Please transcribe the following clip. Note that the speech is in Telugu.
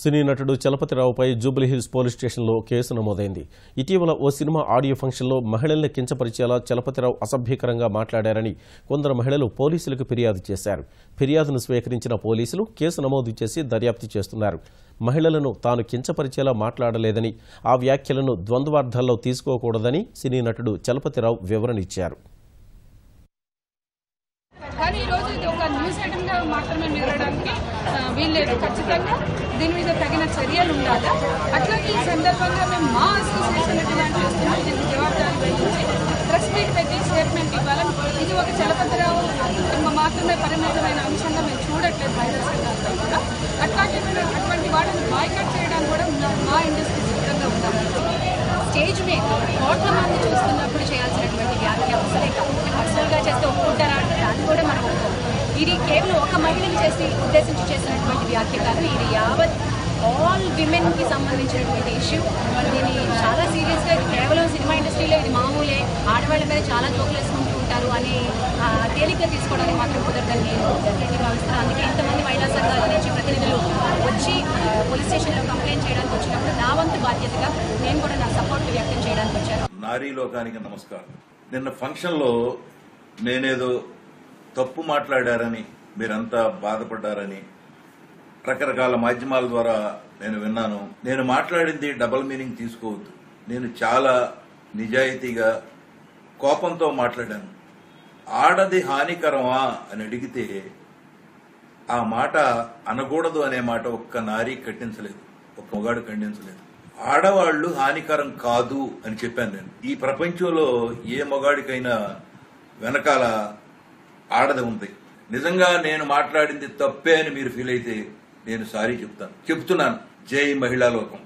సినీ నటుడు చలపతిరావుపై జూబ్లీహిల్స్ పోలీస్ స్టేషన్లో కేసు నమోదైంది. ఇటీవల ఓ సినిమా ఆడియో ఫంక్షన్లో మహిళల్ని కించపరిచేలా చలపతిరావు అసభ్యకరంగా మాట్లాడారని కొందరు మహిళలు పోలీసులకు ఫిర్యాదు చేశారు. ఫిర్యాదును స్వీకరించిన పోలీసులు కేసు నమోదు చేసి దర్యాప్తు చేస్తున్నారు. మహిళలను తాను కించపరిచేలా మాట్లాడలేదని, ఆ వ్యాఖ్యలను ద్వంద్వార్థాల్లో తీసుకోకూడదని సినీ నటుడు చలపతిరావు వివరణ ఇచ్చారు. కానీ ఈరోజు ఇది ఒక న్యూస్ ఐటమ్గా మాత్రమే మిగలడానికి వీల్లేదు. ఖచ్చితంగా దీని మీద తగిన చర్యలు ఉండాలి. అట్లాగే ఈ సందర్భంగా మేము మా అసోసియేషన్ డిమాండ్ చేస్తున్నాం. దీనికి జవాబుదారీ వహించి ప్రెస్ మీట్ పెట్టి స్టేట్మెంట్ ఇవ్వాలని. ఇది ఒక చలపతిరావు మాత్రమే పరిమితమైన అంశంగా మేము చూడట్లేదు మహిళా సంఘాలతో కూడా. అటువంటి వాటిని బాయ్కట్ చేయడానికి కూడా మా ఇండస్ట్రీ సిద్ధంగా ఉన్నాం. స్టేజ్ మీద కోట్ల మంది చూస్తున్నప్పుడు చేయాల్సినటువంటి వ్యాఖ్య అసలే కాదు. పర్సనల్గా చేస్తే ఒప్పుకుంటారా అంటే దాన్ని కూడా మనం ఇది కేవలం ఒక మహిళని ఉద్దేశించి చేసినటువంటి వ్యాఖ్య కాదు. ఇది యావత్ ఆల్ విమెన్కి సంబంధించినటువంటి ఇష్యూ. దీన్ని చాలా సీరియస్గా, ఇది కేవలం సినిమా ఇండస్ట్రీలో ఇది మామూలే, ఆడవాళ్ళ మీద చాలా జోకులు వేసుకుంటూ ఉంటారు అని తేలిగ్గా తీసుకోవడానికి మాత్రం కుదరదని నేను డెఫినెట్లీ భావిస్తున్నాను. అందుకే ఇంతమంది మహిళా సంఘాల నుంచి ప్రతినిధులు వచ్చి పోలీస్ స్టేషన్లో కంప్లైంట్ చేయడానికి వచ్చినప్పుడు నా వంతు బాధ్యతగా నేను కూడా నా సపోర్ట్ వ్యక్తం చేయడానికి వచ్చాను. నారీ లోకానికి నమస్కారం. నిన్న ఫంక్షన్లో నేనేదో తప్పు మాట్లాడారని, మీరంతా బాధపడ్డారని రకరకాల మాధ్యమాల ద్వారా నేను విన్నాను. నేను మాట్లాడింది డబుల్ మీనింగ్ తీసుకోవద్దు. నేను చాలా నిజాయితీగా కోపంతో మాట్లాడాను. ఆడది హానికరమా అని అడిగితే ఆ మాట అనకూడదు అనే మాట ఒక్క నారీ ఖండించలేదు, ఒక్క మొగాడు ఖండించలేదు. ఆడవాళ్లు హానికరం కాదు అని చెప్పాను నేను. ఈ ప్రపంచంలో ఏ మొగాడికైనా వెనకాల ఆడది ఉంది. నిజంగా నేను మాట్లాడింది తప్పే అని మీరు ఫీల్ అయితే నేను సారీ చెప్తున్నాను. జై మహిళా లోకం.